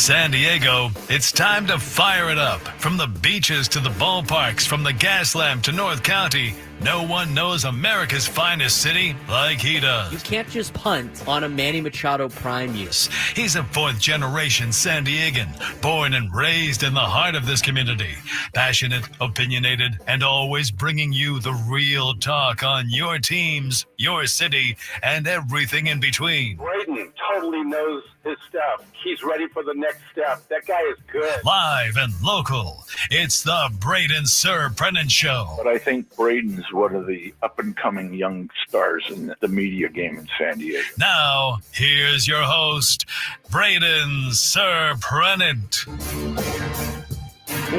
San Diego, it's time to fire it up. From the beaches to the ballparks, from the Gaslamp to North County, no one knows America's finest city like he does. You can't just punt on a Manny Machado prime use. He's a fourth-generation San Diegan, born and raised in the heart of this community. Passionate, opinionated, and always bringing you the real talk on your teams, your city, and everything in between. Braden totally knows his stuff. He's ready for the next step. That guy is good. Live and local, it's the Braden Surprenant Show. But I think Braden's one of the up-and-coming young stars in the media game in San Diego. Now, here's your host, Braden Surprenant.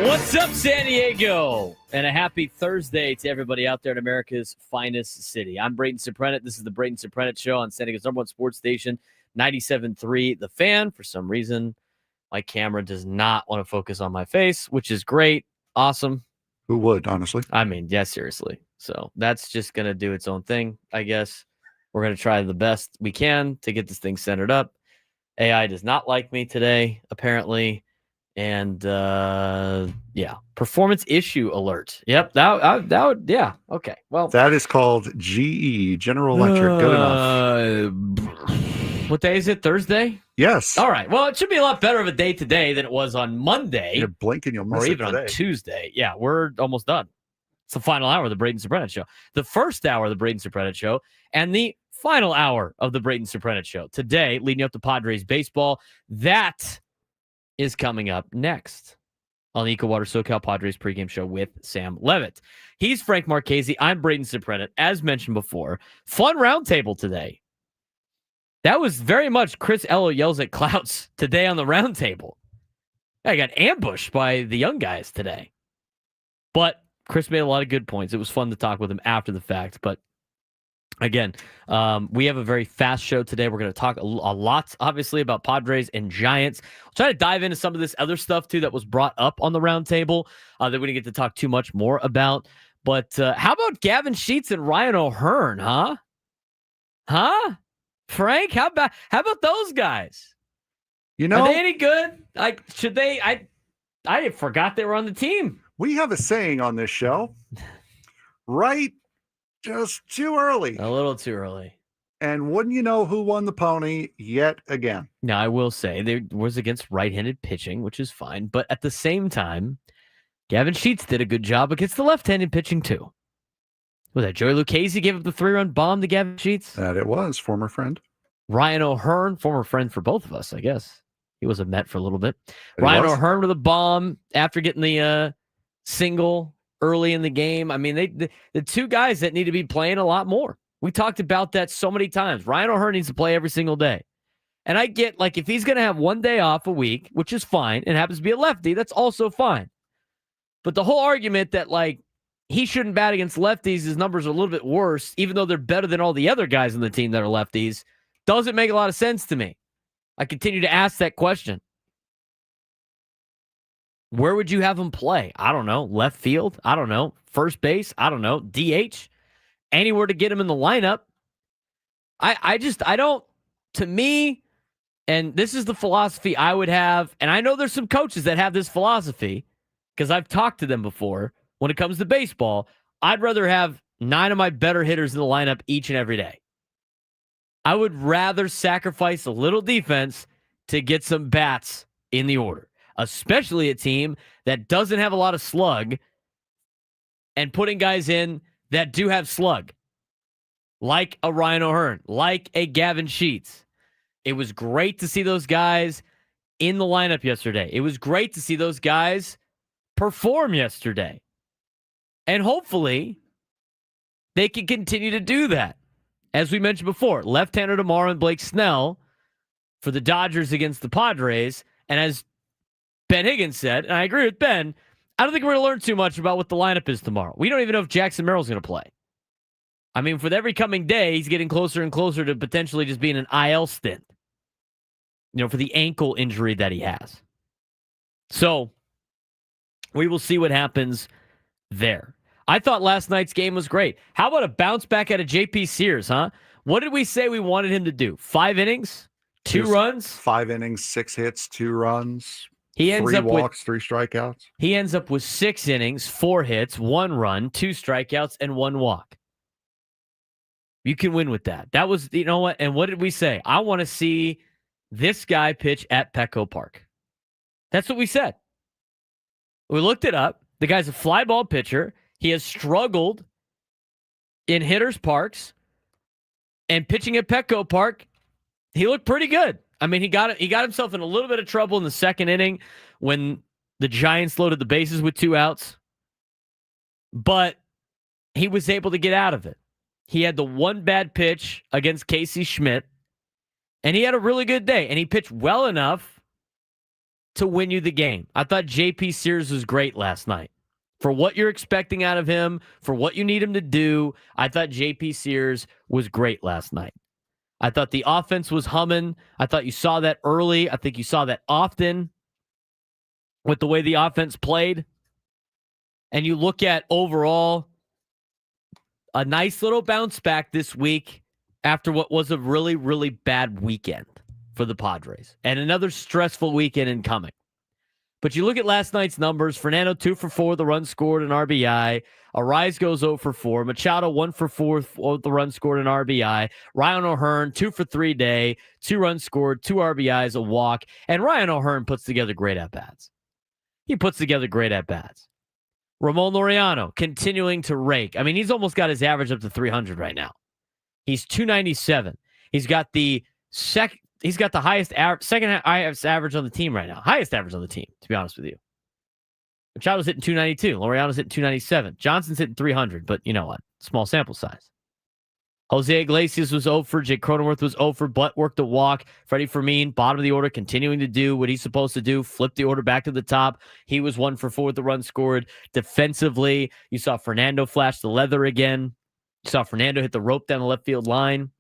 What's up, San Diego? And a happy Thursday to everybody out there in America's finest city. I'm Braden Surprenant. This is the Braden Surprenant Show on San Diego's #1 sports station, 97.3 The Fan. For some reason, my camera does not want to focus on my face, which is great. Awesome. Who would, honestly? I mean, yeah, seriously. So that's just going to do its own thing, I guess. We're going to try the best we can to get this thing centered up. AI does not like me today, apparently. And, yeah, performance issue alert. Yep, that would, yeah, okay. Well, that is called GE, General Electric. Good enough. What day is it? Thursday? Yes. All right. Well, it should be a lot better of a day today than it was on Monday. You're blinking, you'll miss or it even today. on Tuesday. Yeah, we're almost done. It's the final hour of the Braden Surprenant Show. The first hour of the Braden Surprenant Show and the final hour of the Braden Surprenant Show. Today, leading up to Padres baseball, that is coming up next on the EcoWater SoCal Padres pregame show with Sam Levitt. He's Frank Marchese. I'm Braden Surprenant. As mentioned before, fun roundtable today. That was very much Chris Ello yells at clouds today on the roundtable. I got ambushed by the young guys today. But Chris made a lot of good points. It was fun to talk with him after the fact. But again, we have a very fast show today. We're going to talk a lot, obviously, about Padres and Giants. We'll try to dive into some of this other stuff, too, that was brought up on the roundtable that we didn't get to talk too much more about. But how about Gavin Sheets and Ryan O'Hearn, huh? Huh? Frank, how about those guys? You know, are they any good? Like, should they? I forgot they were on the team. We have a saying on this show, right? Just too early. A little too early. And wouldn't you know who won the pony yet again? Now, I will say there was against right-handed pitching, which is fine. But at the same time, Gavin Sheets did a good job against the left-handed pitching, too. Was that Joey Lucchesi gave up the 3-run bomb to Gavin Sheets? That it was, former friend. Ryan O'Hearn, former friend for both of us, I guess. He was a Met for a little bit. Ryan O'Hearn with a bomb after getting the single early in the game. I mean, the two guys that need to be playing a lot more. We talked about that so many times. Ryan O'Hearn needs to play every single day. And I get, like, if he's going to have one day off a week, which is fine, and happens to be a lefty, that's also fine. But the whole argument that, like, he shouldn't bat against lefties, his numbers are a little bit worse, even though they're better than all the other guys on the team that are lefties, doesn't make a lot of sense to me. I continue to ask that question. Where would you have him play? I don't know. Left field? I don't know. First base? I don't know. DH? Anywhere to get him in the lineup. I don't, to me, and this is the philosophy I would have, and I know there's some coaches that have this philosophy, because I've talked to them before. When it comes to baseball, I'd rather have 9 of my better hitters in the lineup each and every day. I would rather sacrifice a little defense to get some bats in the order, especially a team that doesn't have a lot of slug, and putting guys in that do have slug, like a Ryan O'Hearn, like a Gavin Sheets. It was great to see those guys in the lineup yesterday. It was great to see those guys perform yesterday. And hopefully they can continue to do that. As we mentioned before, left-hander tomorrow and Blake Snell for the Dodgers against the Padres. And as Ben Higgins said, and I agree with Ben, I don't think we're going to learn too much about what the lineup is tomorrow. We don't even know if Jackson Merrill's going to play. I mean, with every coming day, he's getting closer and closer to potentially just being an IL stint, for the ankle injury that he has. So we will see what happens there. I thought last night's game was great. How about a bounce back out of JP Sears, huh? What did we say we wanted him to do? 5 innings? 2 Just runs. 5 innings, 6 hits, 2 runs. He ends 3 up walks, 3 strikeouts. He ends up with 6 innings, 4 hits, 1 run, 2 strikeouts, and 1 walk. You can win with that. That was, you know what? And what did we say? I want to see this guy pitch at Petco Park. That's what we said. We looked it up. The guy's a fly ball pitcher. He has struggled in hitters' parks, and pitching at Petco Park, he looked pretty good. I mean, he got himself in a little bit of trouble in the second inning when the Giants loaded the bases with 2 outs, but he was able to get out of it. He had the one bad pitch against Casey Schmidt, and he had a really good day, and he pitched well enough to win you the game. I thought J.P. Sears was great last night. For what you're expecting out of him, for what you need him to do, I thought J.P. Sears was great last night. I thought the offense was humming. I thought you saw that early. I think you saw that often with the way the offense played. And you look at overall a nice little bounce back this week after what was a really, really bad weekend for the Padres and another stressful weekend incoming. But you look at last night's numbers. Fernando 2 for 4, the run scored, an RBI. Arise goes 0 for 4. Machado 1 for 4, the run scored, an RBI. Ryan O'Hearn 2 for 3 day, 2 runs scored, 2 RBIs, a walk. And Ryan O'Hearn puts together great at-bats. He puts together great at-bats. Ramon Laureano continuing to rake. I mean, he's almost got his average up to 300 right now. He's 297. He's got the second highest second highest average on the team right now. Highest average on the team, to be honest with you. Machado's hitting 292. Laureano's hitting 297. Johnson's hitting 300, but you know what? Small sample size. Jose Iglesias was 0 for. Jake Cronenworth was 0 for, but worked a walk. Freddie Fermin, bottom of the order, continuing to do what he's supposed to do. Flip the order back to the top. He was 1 for 4 with the run scored. Defensively, you saw Fernando flash the leather again. You saw Fernando hit the rope down the left field line.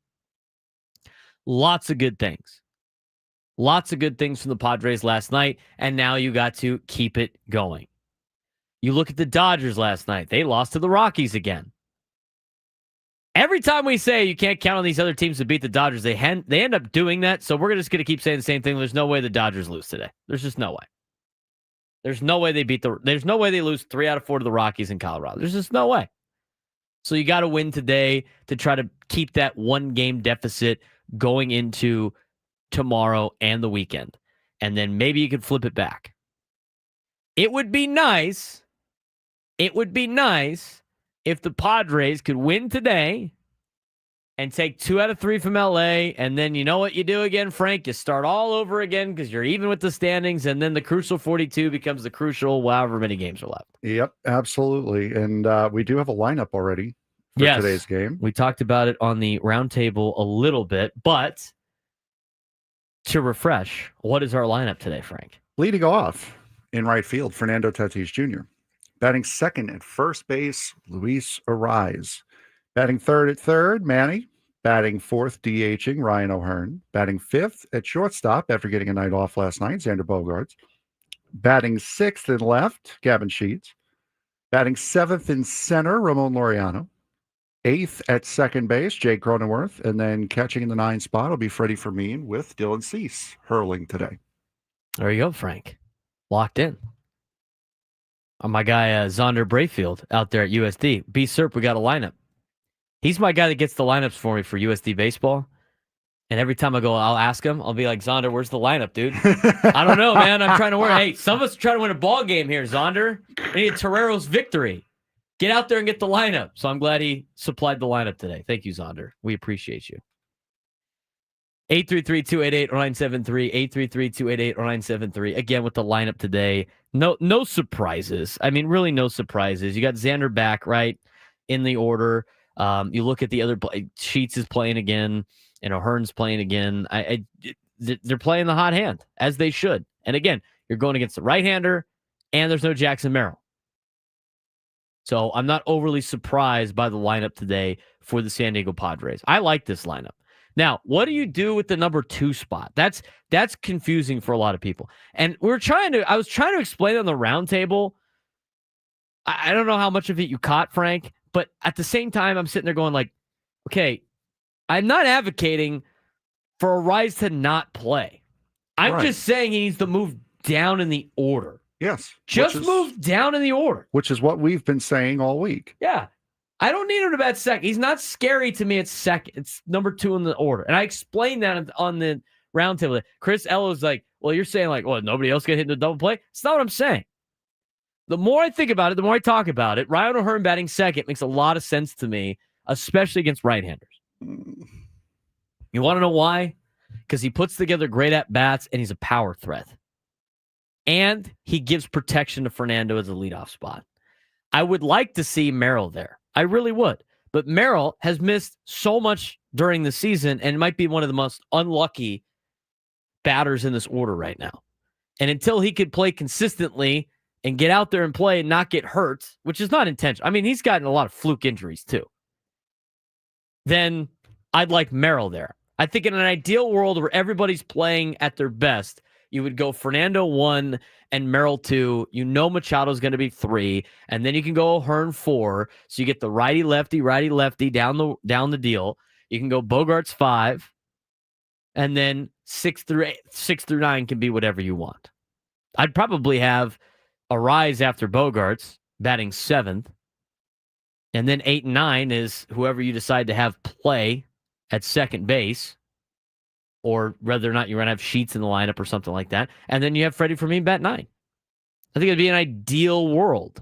Lots of good things. Lots of good things from the Padres last night, and now you got to keep it going. You look at the Dodgers last night. They lost to the Rockies again. Every time we say you can't count on these other teams to beat the Dodgers, they end up doing that, so we're just going to keep saying the same thing. There's no way the Dodgers lose today. There's just no way. There's no way there's no way they lose 3 out of 4 to the Rockies in Colorado. There's just no way. So you got to win today to try to keep that 1-game deficit going into tomorrow and the weekend. And then maybe you could flip it back. It would be nice if the Padres could win today and take 2 out of 3 from LA. And then you know what you do again, Frank? You start all over again because you're even with the standings. And then the crucial 42 becomes the crucial however many games are left. Yep, absolutely. And we do have a lineup already for today's game. We talked about it on the roundtable a little bit, but to refresh, what is our lineup today, Frank? Leading off in right field, Fernando Tatis Jr. Batting second at first base, Luis Arise. Batting third at third, Manny. Batting fourth, DHing, Ryan O'Hearn. Batting fifth at shortstop after getting a night off last night, Xander Bogaerts. Batting sixth in left, Gavin Sheets. Batting seventh in center, Ramon Laureano. Eighth at second base, Jake Cronenworth. And then catching in the 9 spot will be Freddie Fermin with Dylan Cease hurling today. There you go, Frank. Locked in. My guy, Zonder Brayfield, out there at USD. B-Serp, we got a lineup. He's my guy that gets the lineups for me for USD baseball. And every time I go, I'll ask him. I'll be like, Zonder, where's the lineup, dude? I don't know, man. I'm trying to win. Hey, some of us are trying to win a ball game here, Zonder. We need Torero's victory. Get out there and get the lineup. So I'm glad he supplied the lineup today. Thank you, Zonder. We appreciate you. 833-288-0973, 833-288-0973. Again, with the lineup today. No surprises. I mean, really no surprises. You got Xander back, right, in the order. You look at the other Sheets is playing again, and O'Hearn's playing again. They're playing the hot hand, as they should. And again, you're going against the right-hander, and there's no Jackson Merrill. So I'm not overly surprised by the lineup today for the San Diego Padres. I like this lineup. Now, what do you do with the number 2 spot? That's confusing for a lot of people. And I was trying to explain on the roundtable. I don't know how much of it you caught, Frank, but at the same time, I'm sitting there going like, okay, I'm not advocating for Arise to not play. I'm Right. just saying he needs to move down in the order. Yes. Just move down in the order. Which is what we've been saying all week. Yeah. I don't need him to bat second. He's not scary to me at second. It's number 2 in the order. And I explained that on the roundtable. Chris Ello's like, well, you're saying like, well, nobody else get hit in the double play? It's not what I'm saying. The more I think about it, the more I talk about it, Ryan O'Hearn batting second makes a lot of sense to me, especially against right-handers. You want to know why? Because he puts together great at-bats and he's a power threat. And he gives protection to Fernando as a leadoff spot. I would like to see Merrill there. I really would. But Merrill has missed so much during the season and might be one of the most unlucky batters in this order right now. And until he could play consistently and get out there and play and not get hurt, which is not intentional. I mean, he's gotten a lot of fluke injuries too. Then I'd like Merrill there. I think in an ideal world where everybody's playing at their best, you would go Fernando 1 and Merrill 2. You know Machado's going to be 3, and then you can go O'Hearn 4. So you get the righty-lefty down the deal. You can go Bogarts 5, and then 6 through 9 can be whatever you want. I'd probably have Arise after Bogarts, batting 7th, and then 8 and 9 is whoever you decide to have play at second base, or whether or not you're going to have Sheets in the lineup or something like that. And then you have Freddie Fermin bat 9. I think it'd be an ideal world.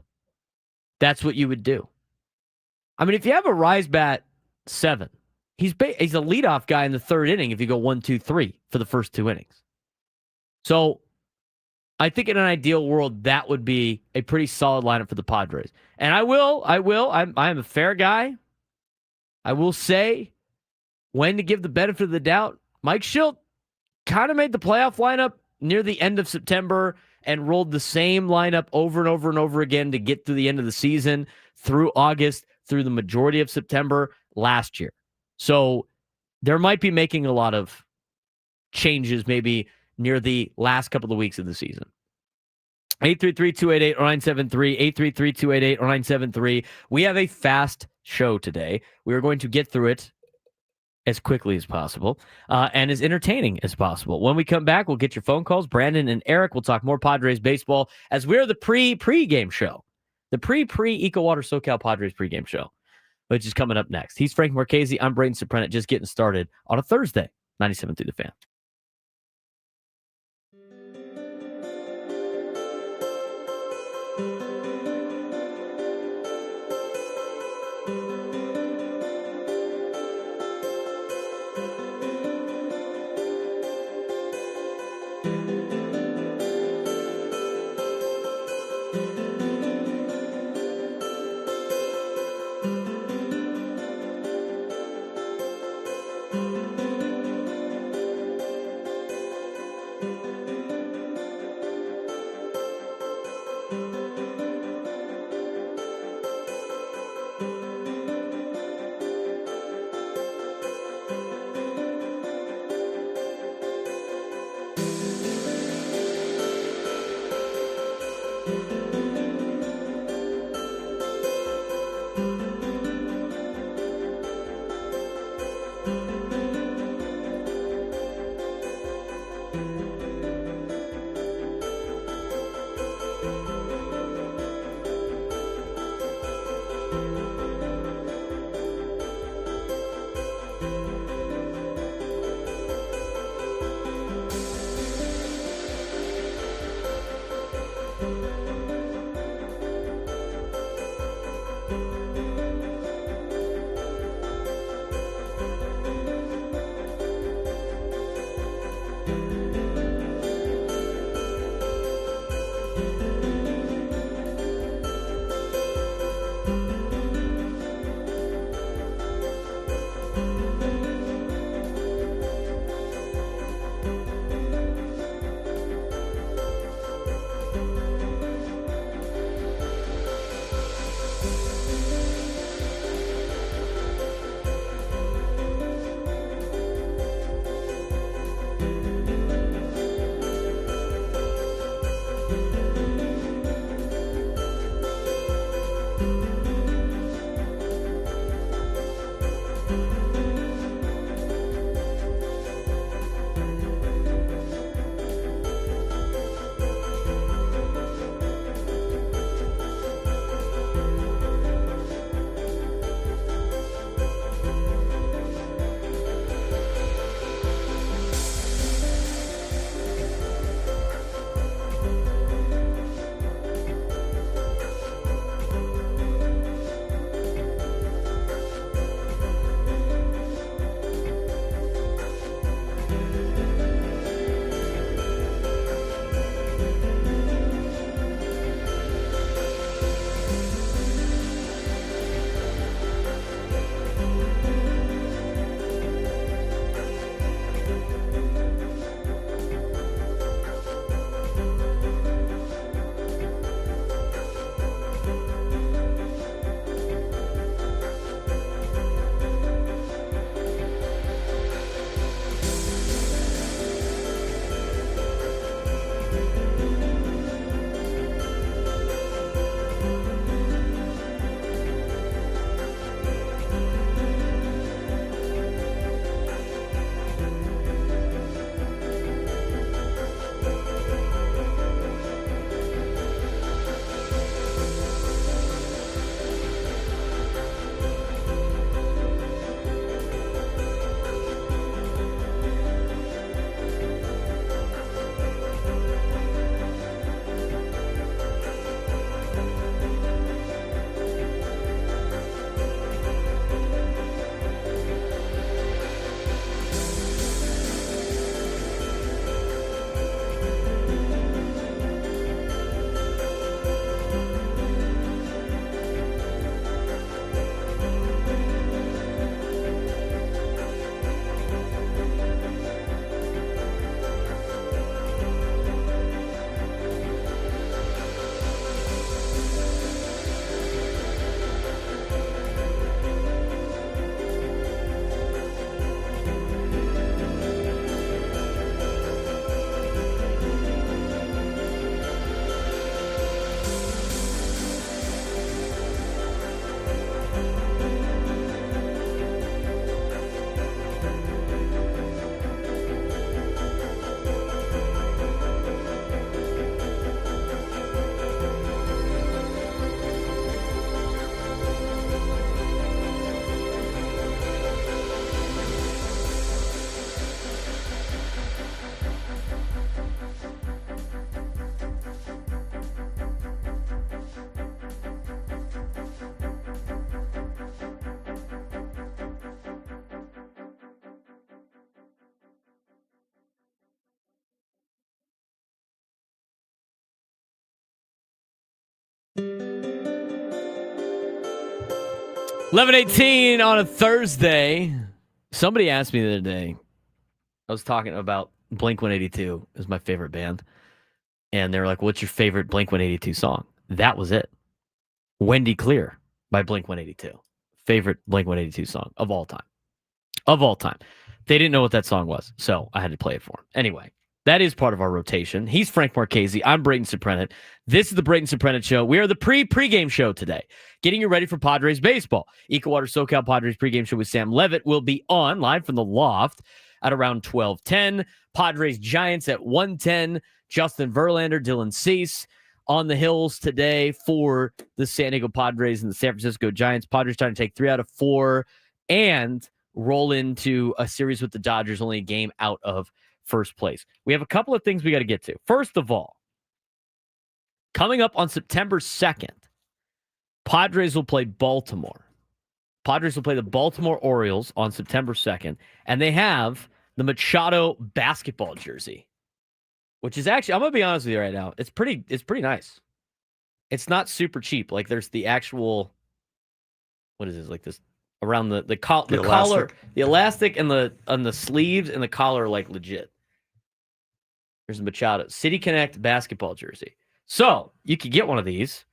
That's what you would do. I mean, if you have a Rise bat 7, he's a leadoff guy in the 3rd inning if you go 1, 2, 3 for the first 2 innings. So I think in an ideal world, that would be a pretty solid lineup for the Padres. And I am a fair guy. I will say when to give the benefit of the doubt. Mike Schilt kind of made the playoff lineup near the end of September and rolled the same lineup over and over and over again to get to the end of the season through August, through the majority of September last year. So there might be making a lot of changes maybe near the last couple of weeks of the season. 833-288-0973, 833-288-0973. We have a fast show today. We are going to get through it as quickly as possible and as entertaining as possible. When we come back, we'll get your phone calls. Brandon and Eric will talk more Padres baseball as we're the pre-game show. The EcoWater SoCal Padres pregame show, which is coming up next. He's Frank Marchese. I'm Braden Surprenant, just getting started on a Thursday, 97 through the Fan. 11:18 on a Thursday. Somebody asked me the other day, I was talking about Blink-182 is my favorite band. And they were like, what's your favorite Blink-182 song? That was it. Wendy Clear by Blink-182. Favorite Blink-182 song of all time. Of all time. They didn't know what that song was, so I had to play it for them. Anyway, that is part of our rotation. He's Frank Marchese. I'm Braden Surprenant. This is the Braden Surprenant Show. We are the pregame show today, getting you ready for Padres baseball. EcoWater SoCal Padres pregame show with Sam Levitt will be on live from the loft at around 12:10. Padres Giants at 1:10. Justin Verlander, Dylan Cease on the hills today for the San Diego Padres and the San Francisco Giants. Padres trying to take 3 out of 4 and roll into a series with the Dodgers, only a game out of first place. We have a couple of things we got to get to. First of all, coming up on September 2nd, Padres will play Baltimore. Padres will play the Baltimore Orioles on September 2nd, and they have the Machado basketball jersey, which is actually, I'm going to be honest with you right now, it's pretty nice. It's not super cheap. Like there's the actual, what is this, like this, around the collar, the elastic and the sleeves and the collar are like legit. There's a Machado City Connect basketball jersey. So you could get one of these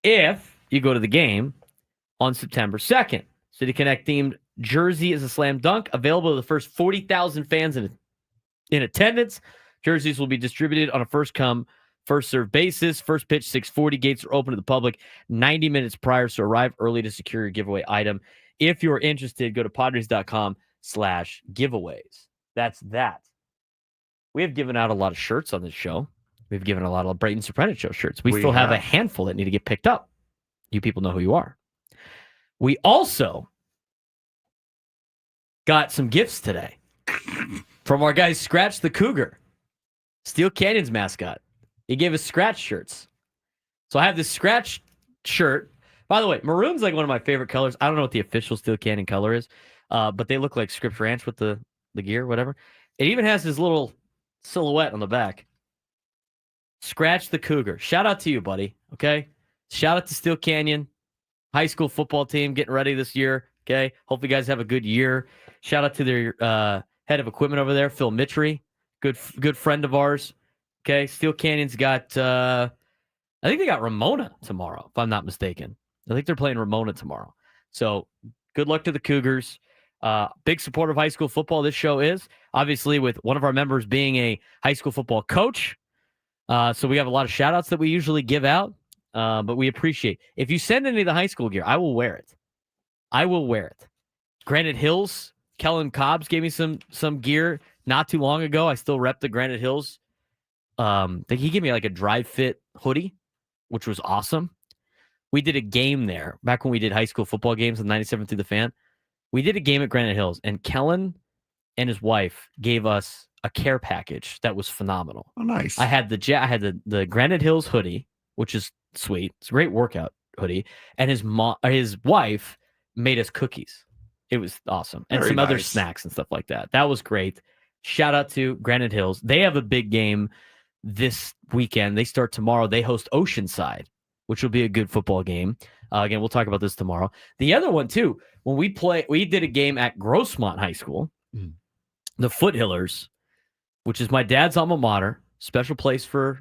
if you go to the game on September 2nd. City Connect themed jersey is a slam dunk, available to the first 40,000 fans in attendance. Jerseys will be distributed on a first come, first serve basis. First pitch 6:40. Gates are open to the public 90 minutes prior, so arrive early to secure your giveaway item. If you're interested, go to padres.com/giveaways. That's that. We have given out a lot of shirts on this show. We've given a lot of Braden Surprenant Show shirts. We still have a handful that need to get picked up. You people know who you are. We also got some gifts today from our guy Scratch the Cougar, Steel Canyon's mascot. He gave us Scratch shirts. So I have this Scratch shirt. By the way, maroon's like one of my favorite colors. I don't know what the official Steel Canyon color is, but they look like Script Ranch with the gear, whatever. It even has his little silhouette on the back. Scratch the Cougar. Shout out to you, buddy. Okay? Shout out to Steel Canyon high school football team getting ready this year. Okay? Hope you guys have a good year. Shout out to their head of equipment over there, Phil Mitry. Good friend of ours. Okay? Steel Canyon's got, I think they got Ramona tomorrow, if I'm not mistaken. I think they're playing Ramona tomorrow. So good luck to the Cougars. Big supporter of high school football, this show is. Obviously, with one of our members being a high school football coach. So we have a lot of shout-outs that we usually give out, but we appreciate. If you send any of the high school gear, I will wear it. I will wear it. Granite Hills, Kellen Cobbs gave me some gear not too long ago. I still rep the Granite Hills. He gave me like a dry fit hoodie, which was awesome. We did a game there back when we did high school football games in 97 through the fan. We did a game at Granite Hills, and Kellen and his wife gave us a care package that was phenomenal. Oh, nice. I had the Granite Hills hoodie, which is sweet. It's a great workout hoodie, and his wife made us cookies. It was awesome, and some other snacks and stuff like that. That was great. Shout out to Granite Hills. They have a big game this weekend. They start tomorrow. They host Oceanside, which will be a good football game. Again, we'll talk about this tomorrow. The other one, too, when we did a game at Grossmont High School, the Foothillers, which is my dad's alma mater, special place for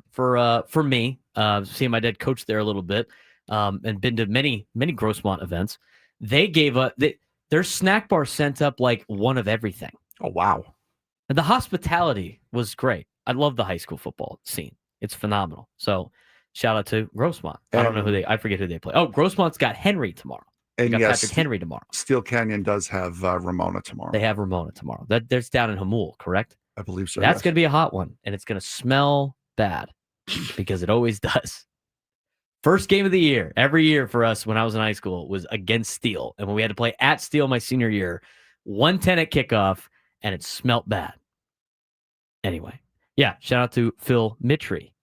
me, seeing my dad coach there a little bit, and been to many Grossmont events. They gave their snack bar sent up like one of everything. Oh, wow. And the hospitality was great. I love the high school football scene. It's phenomenal. So shout out to Grossmont. I don't know I forget who they play. Oh, Grossmont's got Henry tomorrow. They got Patrick Henry tomorrow. Steel Canyon does have Ramona tomorrow. They have Ramona tomorrow. There's down in Hamul, correct? I believe so. That's going to be a hot one, and it's going to smell bad because it always does. First game of the year, every year for us when I was in high school, was against Steel. And when we had to play at Steel my senior year, 1:10 at kickoff, and it smelt bad. Anyway, yeah, shout out to Phil Mitry,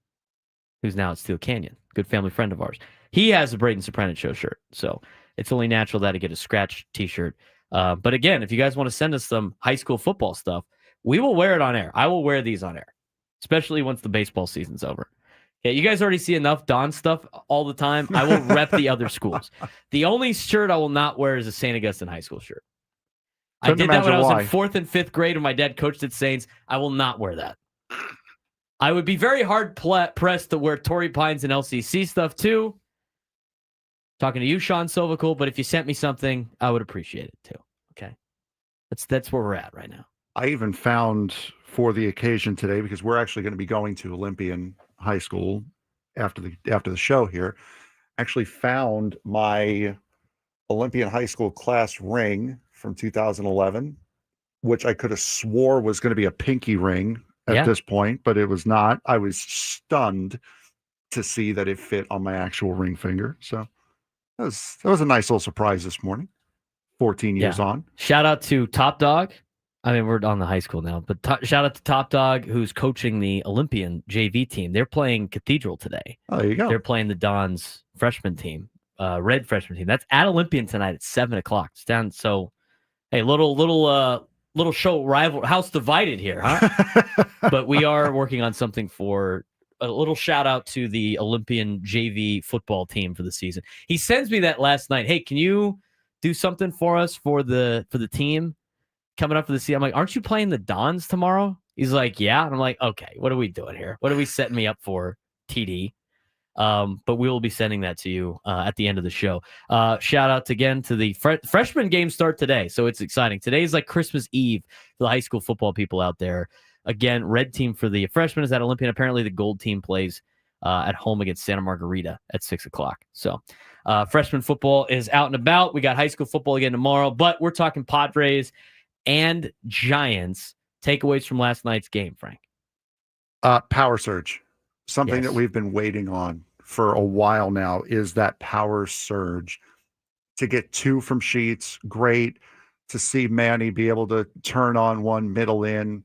who's now at Steel Canyon. Good family friend of ours. He has a Braden Surprenant Show shirt, so it's only natural that I get a Scratch t-shirt. But again, if you guys want to send us some high school football stuff, we will wear it on air. I will wear these on air, especially once the baseball season's over. Okay, you guys already see enough Don stuff all the time. I will rep the other schools. The only shirt I will not wear is a St. Augustine High School shirt. I did that when I was in 4th and 5th grade when my dad coached at Saints. I will not wear that. I would be very hard pressed to wear Torrey Pines and LCC stuff too. Talking to you, Sean Sovacool, but if you sent me something, I would appreciate it too. Okay. That's where we're at right now. I even found for the occasion today, because we're actually going to be going to Olympian High School after the show here, actually found my Olympian High School class ring from 2011, which I could have swore was going to be a pinky ring at this point, but it was not. I was stunned to see that it fit on my actual ring finger. So that was a nice little surprise this morning. 14 years on. Shout out to Top Dog. I mean, we're on the high school now, but shout out to Top Dog, who's coaching the Olympian JV team. They're playing Cathedral today. Oh, there you go. They're playing the Don's freshman team, red freshman team. That's at Olympian tonight at 7:00. It's down. So, hey, little show rival house divided here, huh? But we are working on something for a little shout out to the Olympian JV football team for the season. He sends me that last night. Hey, can you do something for us for the team coming up for the season? I'm like, aren't you playing the Dons tomorrow? He's like, yeah. And I'm like, okay, what are we doing here? What are we setting me up for, TD? But we will be sending that to you at the end of the show. Shout out again to the freshman game start today. So it's exciting. Today is like Christmas Eve for the high school football people out there. Again, red team for the freshmen is at Olympian. Apparently the gold team plays at home against Santa Margarita at 6:00. So freshman football is out and about. We got high school football again tomorrow, but we're talking Padres and Giants. Takeaways from last night's game, Frank. Power surge. Something that we've been waiting on for a while now is that power surge. To get 2 from Sheets, great. To see Manny be able to turn on one middle in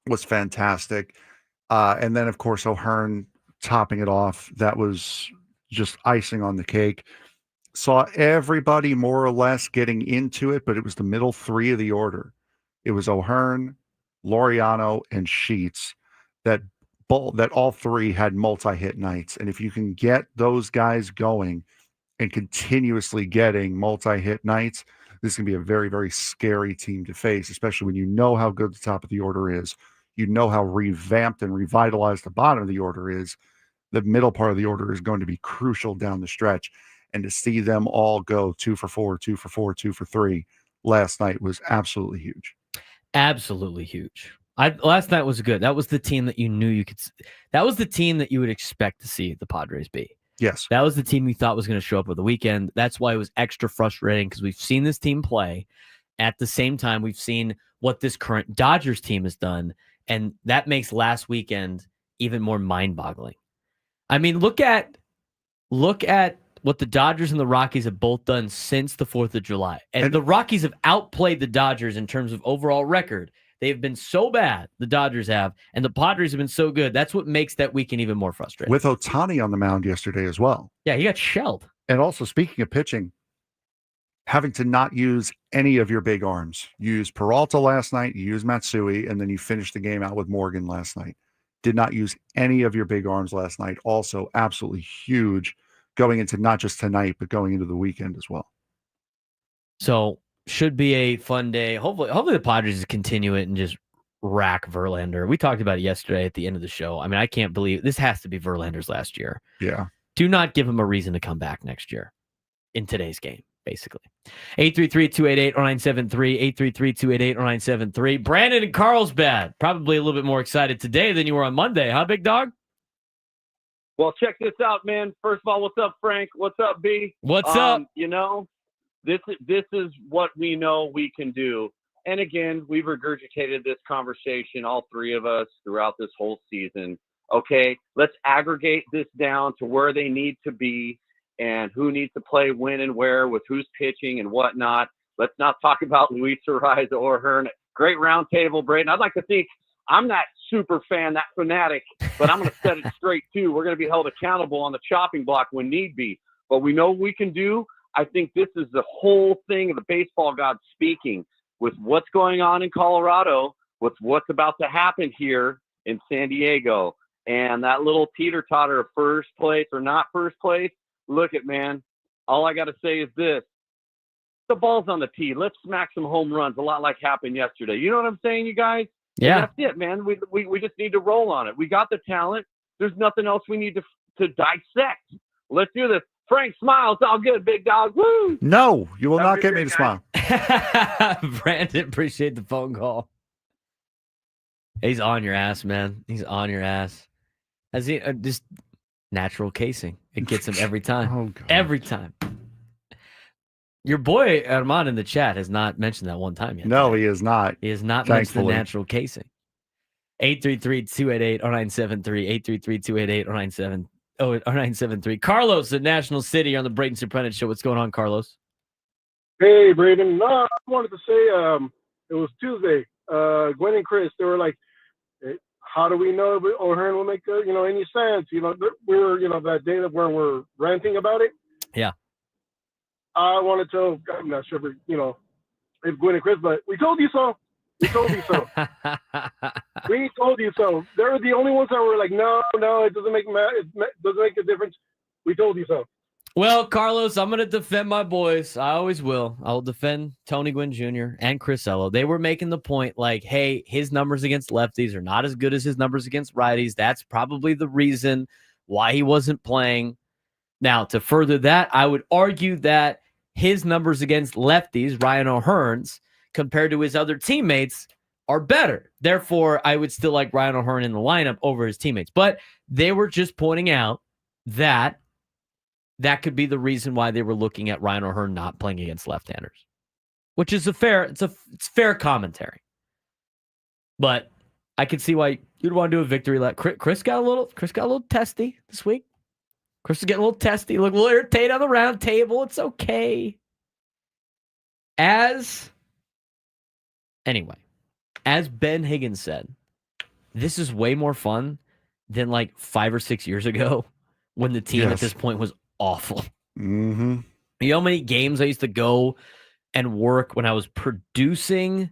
was fantastic. And then, of course, O'Hearn topping it off. That was just icing on the cake. Saw everybody more or less getting into it, but it was the middle 3 of the order. It was O'Hearn, Laureano, and Sheets that all 3 had multi-hit nights. And if you can get those guys going and continuously getting multi-hit nights, this can be a very, very scary team to face, especially when you know how good the top of the order is. You know how revamped and revitalized the bottom of the order is. The middle part of the order is going to be crucial down the stretch. And to see them all go 2 for 4, 2 for 4, 2 for 3 last night was absolutely huge. Absolutely huge. Last night was good. That was the team that you knew you could. That was the team that you would expect to see the Padres be. Yes. That was the team you thought was going to show up over the weekend. That's why it was extra frustrating, because we've seen this team play. At the same time, we've seen what this current Dodgers team has done, and that makes last weekend even more mind-boggling. I mean, look at what the Dodgers and the Rockies have both done since the 4th of July. And the Rockies have outplayed the Dodgers in terms of overall record. They've been so bad, the Dodgers have, and the Padres have been so good. That's what makes that weekend even more frustrating. With Ohtani on the mound yesterday as well. Yeah, he got shelled. And also, speaking of pitching, having to not use any of your big arms. You used Peralta last night, you used Matsui, and then you finished the game out with Morgan last night. Did not use any of your big arms last night. Also, absolutely huge going into not just tonight, but going into the weekend as well. So, should be a fun day. Hopefully the Padres continue it and just rack Verlander. We talked about it yesterday at the end of the show. I mean, I can't believe this has to be Verlander's last year. Yeah. Do not give him a reason to come back next year in today's game, basically. 833-288-0973, 833-288-0973. Brandon in Carlsbad, probably a little bit more excited today than you were on Monday, huh, big dog? Well, check this out, man. First of all, what's up, Frank? What's up, B? What's up? You know, this is what we know we can do. And again, we've regurgitated this conversation, all 3 of us, throughout this whole season. Okay, let's aggregate this down to where they need to be and who needs to play when and where with who's pitching and whatnot. Let's not talk about Luis Ariza or Hearn. Great round table, Braden. I'd like to think I'm that super fan, that fanatic, but I'm going to set it straight too. We're going to be held accountable on the chopping block when need be. But we know what we can do. I think this is the whole thing of the baseball gods speaking with what's going on in Colorado, with what's about to happen here in San Diego. And that little teeter-totter of first place or not first place, look at, man, all I got to say is this. The ball's on the tee. Let's smack some home runs, a lot like happened yesterday. You know what I'm saying, you guys? Yeah. And that's it, man. We just need to roll on it. We got the talent. There's nothing else we need to dissect. Let's do this. Frank, smile. It's all good, big dog. Woo! No, you will Have a not good get day, me to guys. smile. Brandon, appreciate the phone call. He's on your ass, man. He's on your ass. Has he just natural casing? It gets him every time. Oh, God. Every time. Your boy Armand in the chat has not mentioned that one time yet. No, today. he is not. He has not mentioned the Thankfully. natural casing. 833-288-0973. 833-288-0973. Carlos at National City, you're on the Braden Surprenant Show. What's going on, Carlos? Hey, Braden. No, I wanted to say it was Tuesday. Gwen and Chris, they were like, hey, how do we know if O'Hearn will make any sense? We were that day where we're ranting about it. Yeah. I wanted to. I'm not sure if Gwen and Chris, but we told you so. We told you so. We told you so. They're the only ones that were like, no, it doesn't make it doesn't make a difference. We told you so. Well, Carlos, I'm going to defend my boys. I always will. I will defend Tony Gwynn Jr. and Chris Ello. They were making the point like, hey, his numbers against lefties are not as good as his numbers against righties. That's probably the reason why he wasn't playing. Now, to further that, I would argue that his numbers against lefties, Ryan O'Hearn's, compared to his other teammates, are better. Therefore, I would still like Ryan O'Hearn in the lineup over his teammates. But they were just pointing out that could be the reason why they were looking at Ryan O'Hearn not playing against left-handers, which is it's fair commentary. But I could see why you'd want to do a victory lap. Chris got a little testy this week. Chris is getting a little testy, look a little irritated on the round table. It's okay. As Ben Higgins said, this is way more fun than like 5 or 6 years ago when the team at this point was awful. Mm-hmm. You know how many games I used to go and work when I was producing,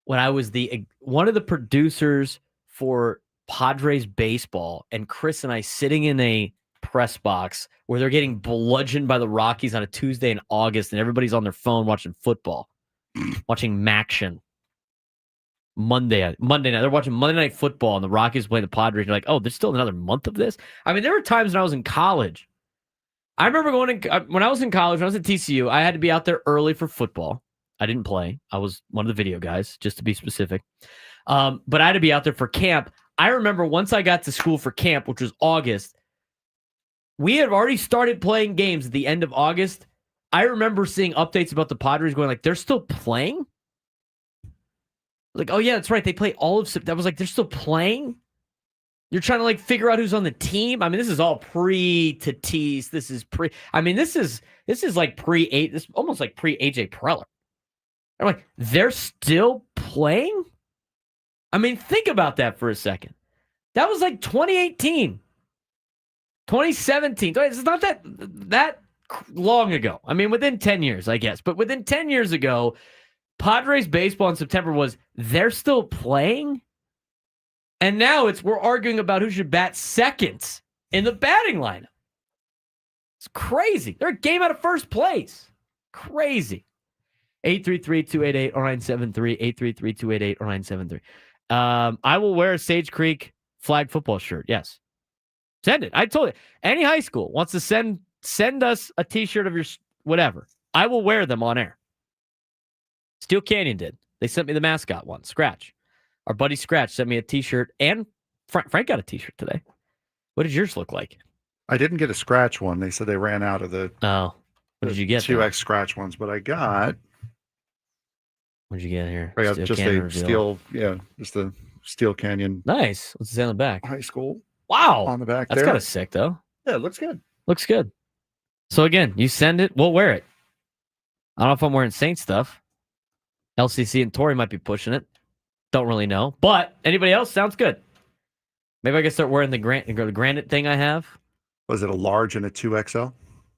when I was one of the producers for Padres baseball, and Chris and I sitting in a press box where they're getting bludgeoned by the Rockies on a Tuesday in August, and everybody's on their phone watching football, watching Maction. Monday night, they're watching Monday Night Football, and the Rockies play the Padres. You're like, oh, there's still another month of this. I mean, there were times when I was in college. I remember when I was in college, when I was at TCU, I had to be out there early for football. I didn't play. I was one of the video guys, just to be specific. But I had to be out there for camp. I remember once I got to school for camp, which was August, we had already started playing games at the end of August. I remember seeing updates about the Padres going like, they're still playing? Like, oh yeah, that's right. They play all of September. I was like, they're still playing? You're trying to like figure out who's on the team. I mean, this is all pre-Tatis. This is this is like this almost like pre-AJ Preller. I'm like, they're still playing? I mean, think about that for a second. That was like 2018, 2017. It's not that long ago. I mean, within 10 years, I guess. But within 10 years ago, Padres baseball in September was, they're still playing? And now we're arguing about who should bat second in the batting lineup. It's crazy. They're a game out of first place. Crazy. 833-288-0973. 833-288-0973. I will wear a Sage Creek flag football shirt. Yes. Send it. I told you. Any high school wants to send us a t-shirt of your whatever. I will wear them on air. Steel Canyon did. They sent me the mascot one, Scratch. Our buddy Scratch sent me a t-shirt, and Frank got a t-shirt today. What did yours look like? I didn't get a scratch one. They said they ran out of the what did you get? 2X scratch ones, but I got. What did you get here? I got Steel just Canyon a reveal. just the Steel Canyon Nice. What's it say on the back? High School Wow. on the back. That's kind of sick, though. Yeah, it looks good. Looks good. So again, you send it, we'll wear it. I don't know if I'm wearing Saint stuff. LCC and Tori might be pushing it. Don't really know. But anybody else? Sounds good. Maybe I can start wearing the granite thing I have. Was it a large and a 2XL?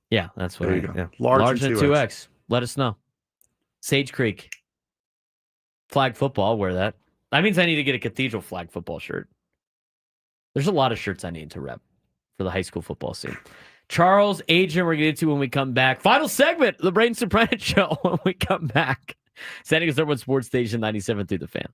Yeah, that's what There you go. Yeah. Large and and 2X. Let us know. Sage Creek. Flag football, I'll wear that. That means I need to get a Cathedral flag football shirt. There's a lot of shirts I need to rep for the high school football scene. Charles, Adrian, we're going to get to when we come back. Final segment, the Braden Surprenant Show when we come back. San Diego's #1 sports station, 97 through the Fan.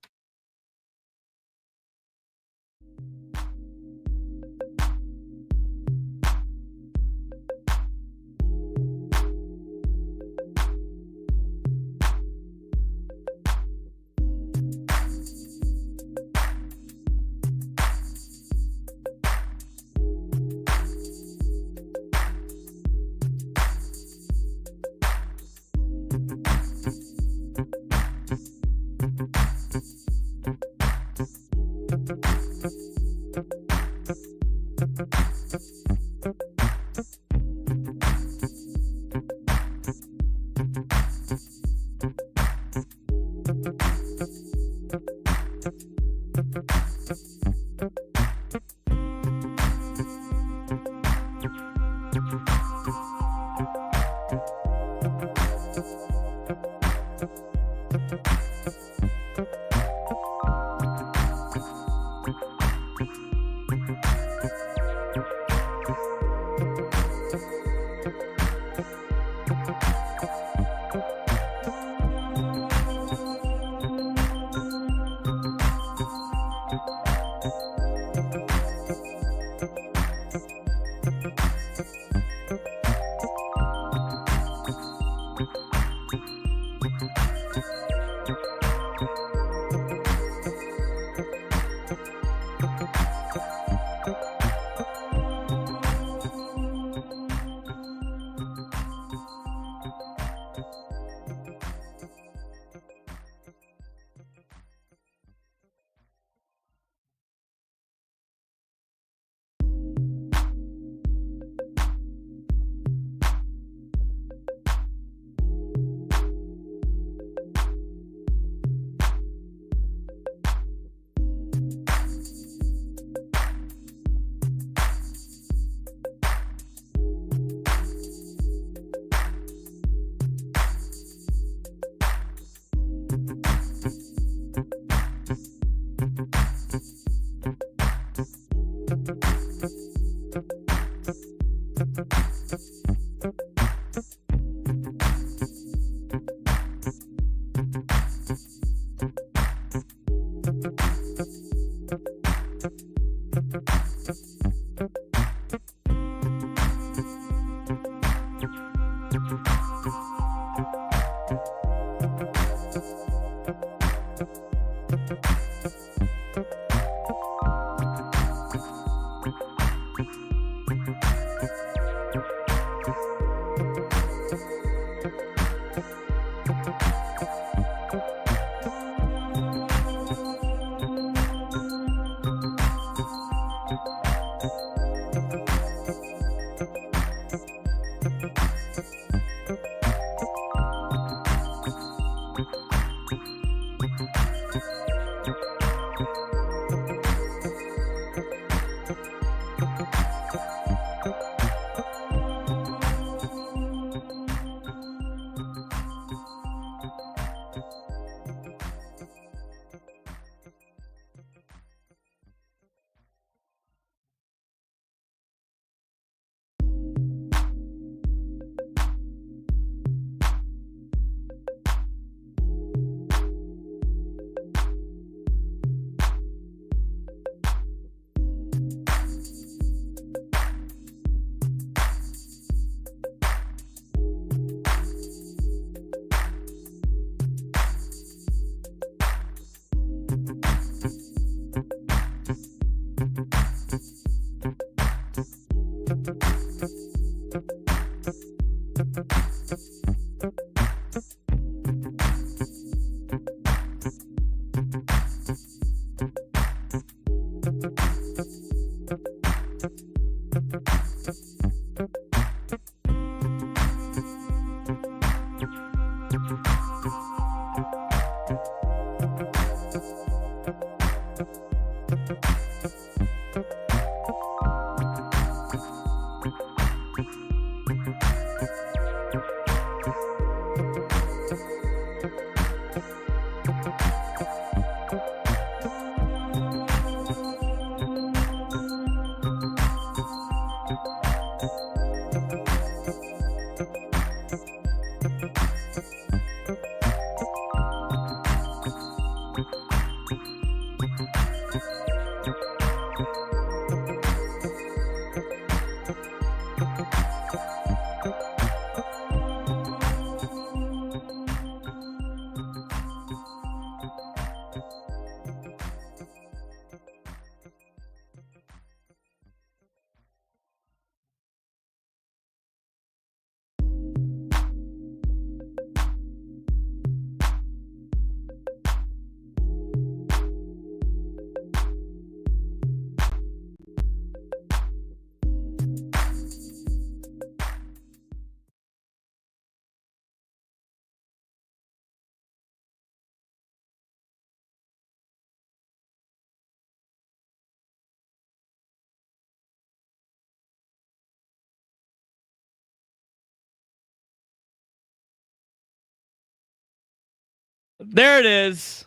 There it is.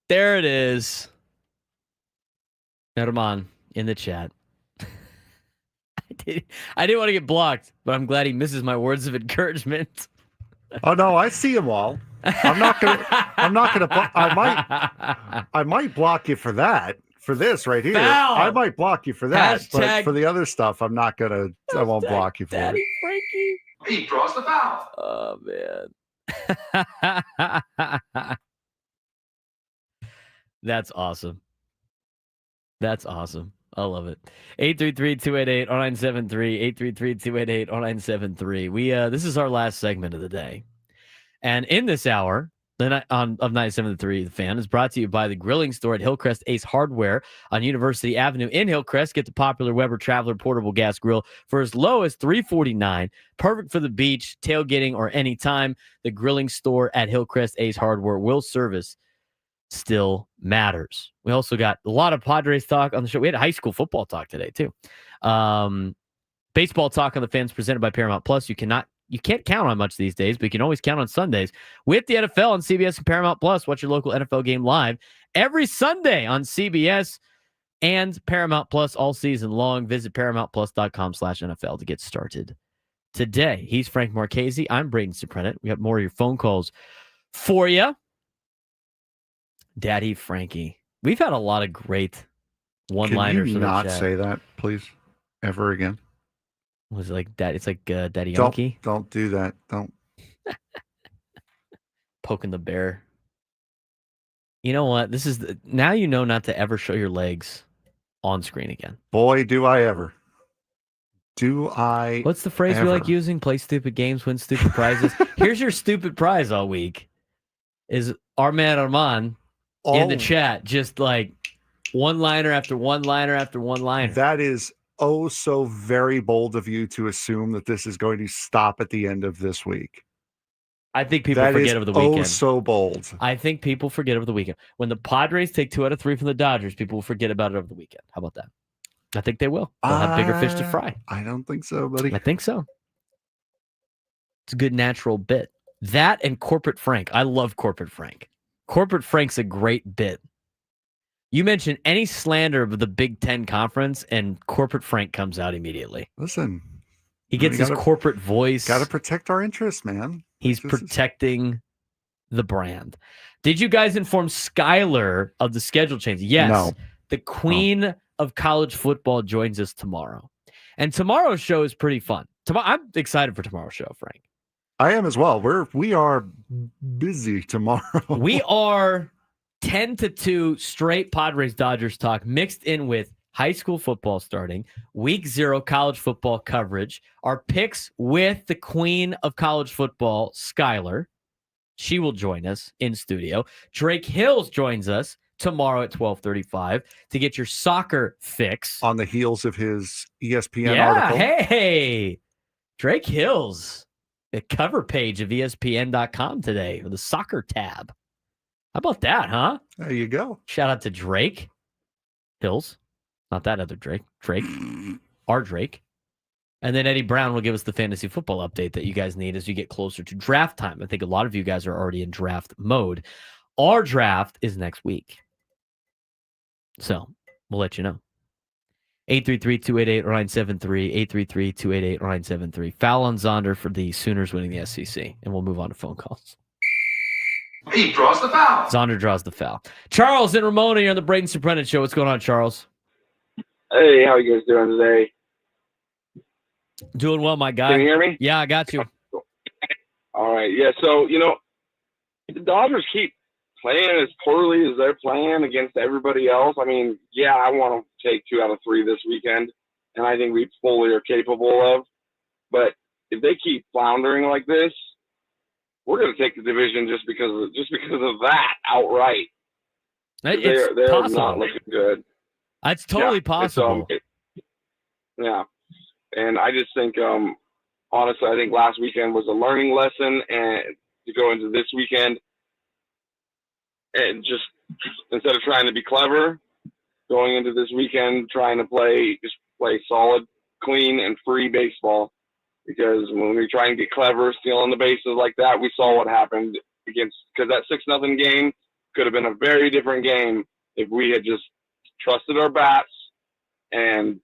There it is. Herman in the chat. I didn't want to get blocked, but I'm glad he misses my words of encouragement. Oh no, I see them all. I might block you for that. For this right here. Foul. I might block you for that. Hashtag but for the other stuff, I won't block you for Daddy it. Frankie. He draws the foul. Oh man. That's awesome. That's awesome. I love it. 833-288-0973. 833-288-0973. We this is our last segment of the day. And in this hour, the night of 97.3 The Fan is brought to you by the grilling store at Hillcrest Ace Hardware on University Avenue in Hillcrest. Get the popular Weber Traveler portable gas grill for as low as $349. Perfect for the beach, tailgating, or any time. The grilling store at Hillcrest Ace Hardware will service still matters. We also got a lot of Padres talk on the show. We had high school football talk today too. Baseball talk on the Fans presented by Paramount Plus. You can't count on much these days, but you can always count on Sundays with the NFL on CBS and Paramount Plus. Watch your local NFL game live every Sunday on CBS and Paramount Plus all season long. Visit ParamountPlus.com/NFL to get started today. He's Frank Marchese. I'm Braden Surprenant. We got more of your phone calls for you. Daddy Frankie. We've had a lot of great one-liners. Can you not say that, please, ever again? Was it like that? It's like Daddy Yankee. Don't do that. Don't. Poking the bear. You know what? This is now you know not to ever show your legs on screen again. Boy, do I ever. Do I? What's the phrase we like using? Play stupid games, win stupid prizes. Here's your stupid prize all week. Is our man Armand in the chat just like one-liner after one-liner after one-liner. That is so very bold of you to assume that this is going to stop at the end of this week. I think people forget over the weekend. So bold. I think people forget over the weekend. When the Padres take 2 out of 3 from the Dodgers, people will forget about it over the weekend. How about that? I think they will. They'll have bigger fish to fry. I don't think so, buddy. I think so. It's a good natural bit. That and Corporate Frank. I love Corporate Frank. Corporate Frank's a great bit. You mention any slander of the Big Ten Conference, and Corporate Frank comes out immediately. Listen. He gets his corporate voice. Got to protect our interests, man. He's protecting the brand. Did you guys inform Skylar of the schedule change? Yes. No. The queen of college football joins us tomorrow. And tomorrow's show is pretty fun. I'm excited for tomorrow's show, Frank. I am as well. We are busy tomorrow. We are 10 to 2 straight Padres Dodgers talk mixed in with high school football starting, week 0 college football coverage, our picks with the queen of college football, Skylar. She will join us in studio. Drake Hills joins us tomorrow at 12:35 to get your soccer fix. On the heels of his ESPN article. Hey, Drake Hills, the cover page of ESPN.com today with the soccer tab. How about that, huh? There you go. Shout out to Drake Hills. Not that other Drake. Drake. Our Drake. And then Eddie Brown will give us the fantasy football update that you guys need as you get closer to draft time. I think a lot of you guys are already in draft mode. Our draft is next week. So we'll let you know. 833-288-0973. 833-288-0973. Foul on Zonder for the Sooners winning the SEC. And we'll move on to phone calls. He draws the foul. Zonder draws the foul. Charles and Ramona, you're on the Braden Surprenant Show. What's going on, Charles? Hey, how you guys doing today? Doing well, my guy. Can you hear me? Yeah, I got you. All right. Yeah, so, the Dodgers keep playing as poorly as they're playing against everybody else. I mean, yeah, I want to take 2 out of 3 this weekend, and I think we fully are capable of. But if they keep floundering like this, we're going to take the division just because of that outright. It's they're possible. not looking good. It's totally possible. Yeah. And I just think, honestly, I think last weekend was a learning lesson, and to go into this weekend and just instead of trying to be clever, going into this weekend trying to play solid, clean, and free baseball. Because when we try and get clever, stealing the bases like that, we saw what happened because that 6-0 game could have been a very different game if we had just trusted our bats, and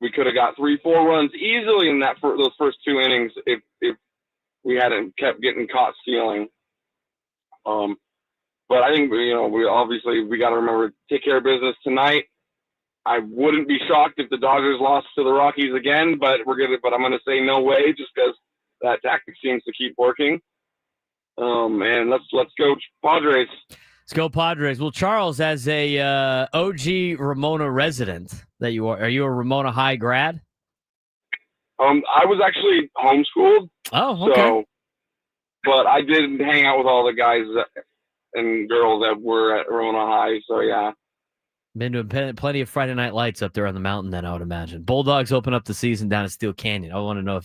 we could have got 3-4 runs easily in those first 2 innings if we hadn't kept getting caught stealing. But I think we got to remember to take care of business tonight. I wouldn't be shocked if the Dodgers lost to the Rockies again, but I'm gonna say no way just because that tactic seems to keep working. And let's go Padres. Let's go Padres. Well, Charles, as a OG Ramona resident that you are you a Ramona High grad? I was actually homeschooled. Oh, okay. So, but I did hang out with all the guys and girls that were at Ramona High. So yeah. Been to plenty of Friday Night Lights up there on the mountain, then I would imagine. Bulldogs open up the season down at Steel Canyon. I want to know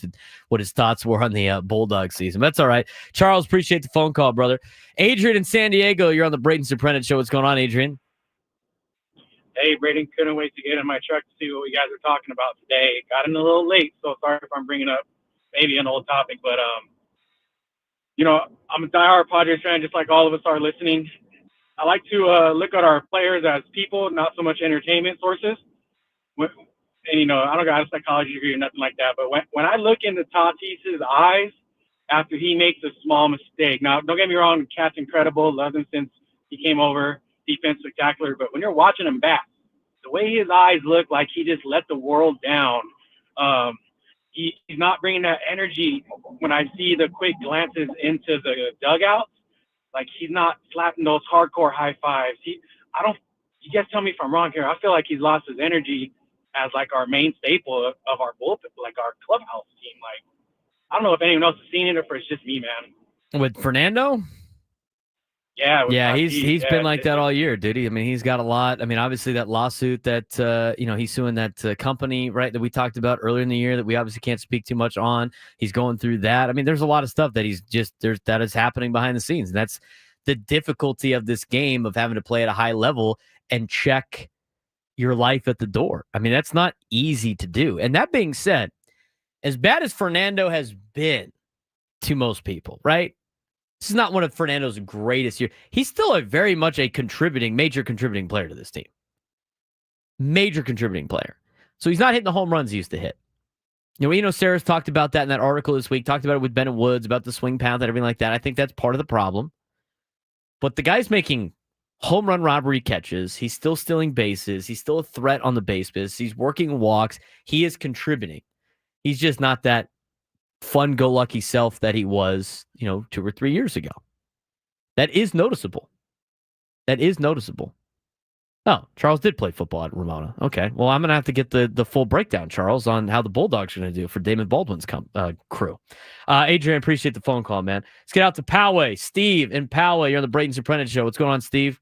what his thoughts were on the Bulldog season. But that's all right. Charles, appreciate the phone call, brother. Adrian in San Diego, you're on the Braden Surprenant Show. What's going on, Adrian? Hey, Braden, couldn't wait to get in my truck to see what you guys are talking about today. Got in a little late, so sorry if I'm bringing up maybe an old topic. But, I'm a diehard Padres fan, just like all of us are listening. I like to look at our players as people, not so much entertainment sources. And, I don't got a psychology degree or nothing like that, but when I look into Tatis's eyes after he makes a small mistake, now, don't get me wrong, Cat's incredible, love him since he came over, defense spectacular, but when you're watching him bat, the way his eyes look like he just let the world down, he's not bringing that energy when I see the quick glances into the dugouts. Like, he's not slapping those hardcore high fives. You guys tell me if I'm wrong here. I feel like he's lost his energy as, like, our main staple of our bullpen, like our clubhouse team. Like, I don't know if anyone else has seen it or if it's just me, man. With Fernando? Yeah. He's been like that all year, dude. I mean, he's got a lot. I mean, obviously that lawsuit that, he's suing that company, right, that we talked about earlier in the year that we obviously can't speak too much on. He's going through that. I mean, there's a lot of stuff that that is happening behind the scenes. And that's the difficulty of this game of having to play at a high level and check your life at the door. I mean, that's not easy to do. And that being said, as bad as Fernando has been to most people, right? This is not one of Fernando's greatest years. He's still very much a major contributing player to this team. Major contributing player. So he's not hitting the home runs he used to hit. Sarah's talked about that in that article this week, talked about it with Bennett Woods, about the swing path and everything like that. I think that's part of the problem. But the guy's making home run robbery catches. He's still stealing bases. He's still a threat on the bases. He's working walks. He is contributing. He's just not that fun-go-lucky self that he was, 2 or 3 years ago. That is noticeable. Oh, Charles did play football at Ramona. Okay, well, I'm going to have to get the full breakdown, Charles, on how the Bulldogs are going to do for Damon Baldwin's crew. Adrian, appreciate the phone call, man. Let's get out to Poway. Steve in Poway, you're on the Braden Surprenant Show. What's going on, Steve?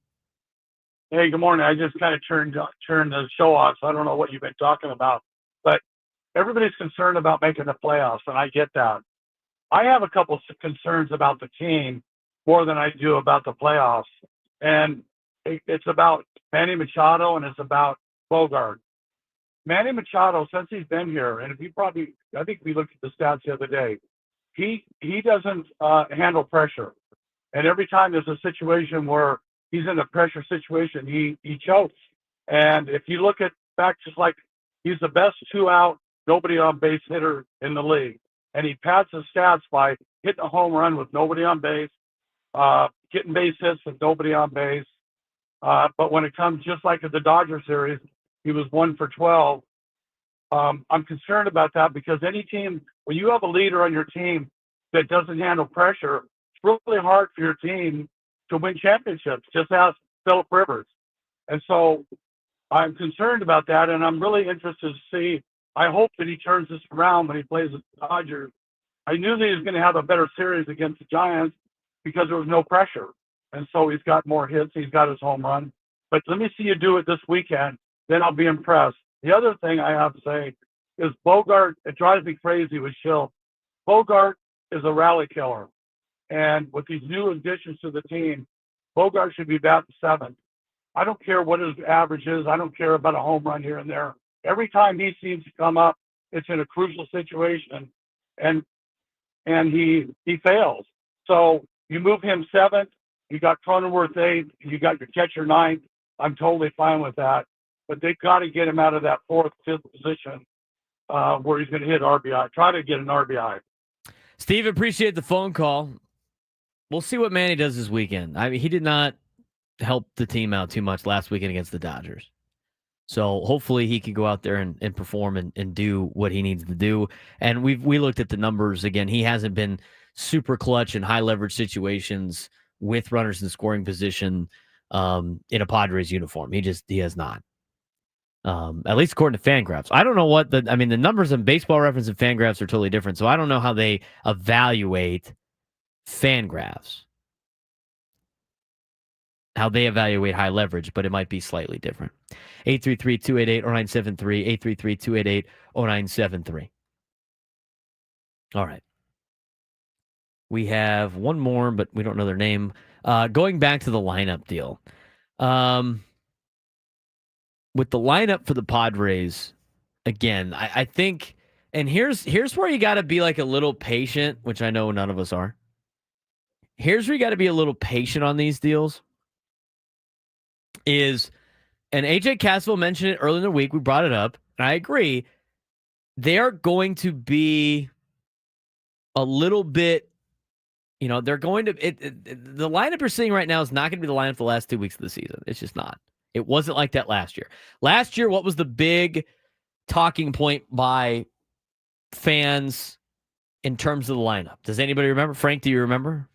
Hey, good morning. I just kind of turned the show off, so I don't know what you've been talking about. But everybody's concerned about making the playoffs, and I get that. I have a couple of concerns about the team more than I do about the playoffs. And it's about Manny Machado and it's about Bogart. Manny Machado, since he's been here, and I think we looked at the stats the other day, he doesn't handle pressure. And every time there's a situation where he's in a pressure situation, he chokes. And if you look at back, just like he's the best 2-out, nobody on base hitter in the league. And he pads his stats by hitting a home run with nobody on base, getting base hits with nobody on base. But when it comes, just like at the Dodger series, he was 1 for 12. I'm concerned about that because any team, when you have a leader on your team that doesn't handle pressure, it's really hard for your team to win championships. Just ask Phillip Rivers. And so I'm concerned about that, and I'm really interested to see. I hope that he turns this around when he plays the Dodgers. I knew that he was going to have a better series against the Giants because there was no pressure. And so he's got more hits. He's got his home run. But let me see you do it this weekend. Then I'll be impressed. The other thing I have to say is Bogart, it drives me crazy with Schill. Bogart is a rally killer. And with these new additions to the team, Bogart should be batting 7th. I don't care what his average is. I don't care about a home run here and there. Every time he seems to come up, it's in a crucial situation, and he fails. So you move him 7th. You got Cronenworth 8th. You got your catcher 9th. I'm totally fine with that. But they've got to get him out of that 4th, 5th position where he's going to hit RBI. Try to get an RBI. Steve, appreciate the phone call. We'll see what Manny does this weekend. I mean, he did not help the team out too much last weekend against the Dodgers. So hopefully he can go out there and perform and do what he needs to do. And we looked at the numbers again. He hasn't been super clutch in high leverage situations with runners in scoring position in a Padres uniform. He has not. At least according to Fangraphs. I don't know what the numbers in Baseball Reference and Fangraphs are totally different. So I don't know how they evaluate Fangraphs, how they evaluate high leverage, but it might be slightly different. 833-288-0973, 833-288-0973. All right. We have one more, but we don't know their name. Going back to the lineup deal. With the lineup for the Padres, again, I think, and here's where you got to be like a little patient, which I know none of us are. Here's where you got to be a little patient on these deals. And AJ Cassavell mentioned it earlier in the week. We brought it up, and I agree. They are going to be a little bit, they're going to, the lineup you're seeing right now is not going to be the lineup the last 2 weeks of the season. It's just not. It wasn't like that last year. Last year, what was the big talking point by fans in terms of the lineup? Does anybody remember? Frank, do you remember?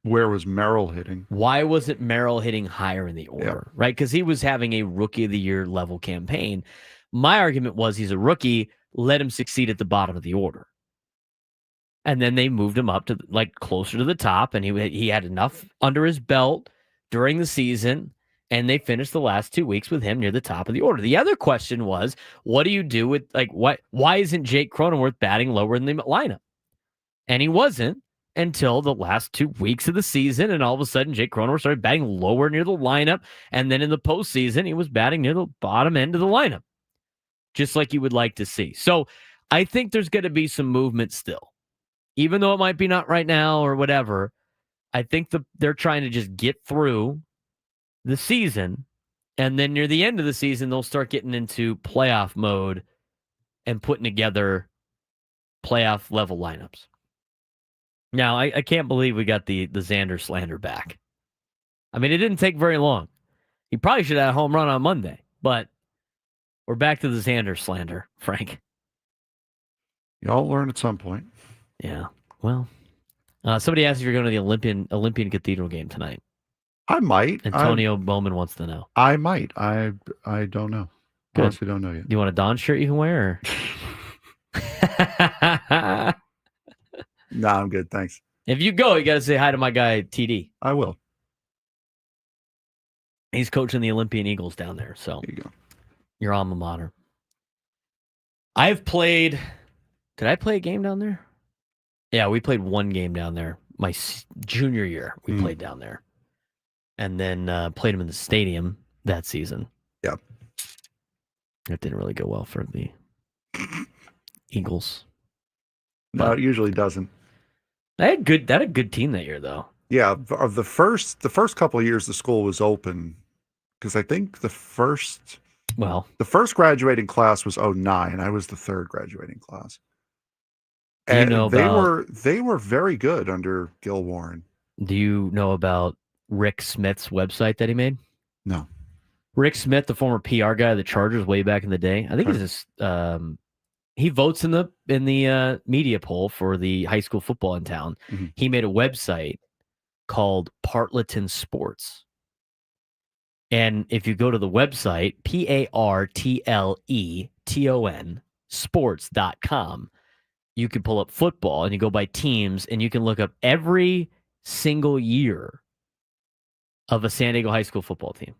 Where was Merrill hitting? Why wasn't Merrill hitting higher in the order? Yep. Right? Because he was having a rookie of the year level campaign. My argument was he's a rookie. Let him succeed at the bottom of the order. And then they moved him up to closer to the top, and he had enough under his belt during the season, and they finished the last 2 weeks with him near the top of the order. The other question was, what do you do with why isn't Jake Cronenworth batting lower in the lineup? And he wasn't until the last 2 weeks of the season, and all of a sudden Jake Cronenworth started batting lower near the lineup, and then in the postseason he was batting near the bottom end of the lineup, just like you would like to see. So I think there's going to be some movement still. Even though it might be not right now or whatever, I think they're trying to just get through the season, and then near the end of the season, they'll start getting into playoff mode and putting together playoff level lineups. Now, I can't believe we got the Xander slander back. I mean, it didn't take very long. He probably should have had a home run on Monday, but we're back to the Xander slander, Frank. Y'all learn at some point. Yeah. Well, somebody asked if you're going to the Olympian Cathedral game tonight. I might. Antonio Bowman wants to know. I might. I don't know. Good. Honestly, don't know yet. Do you want a Don shirt you can wear? No, I'm good. Thanks. If you go, you got to say hi to my guy, TD. I will. He's coaching the Olympian Eagles down there. So there you go. Your alma mater. I've played. Did I play a game down there? Yeah, we played one game down there. My junior year, we played down there. And then played them in the stadium that season. Yep. It didn't really go well for the Eagles. No, it usually doesn't. They had a good team that year, though. Yeah, of the first couple of years the school was open, because I think the first graduating class was 2009. I was the third graduating class. Do you know they were very good under Gil Warren. Do you know about Rick Smith's website that he made? No. Rick Smith, the former PR guy of the Chargers way back in the day. I think he's just he votes in the media poll for the high school football in town. Mm-hmm. He made a website called Partleton Sports. And if you go to the website, PARTLETON sports.com, you can pull up football and you go by teams and you can look up every single year of a San Diego high school football team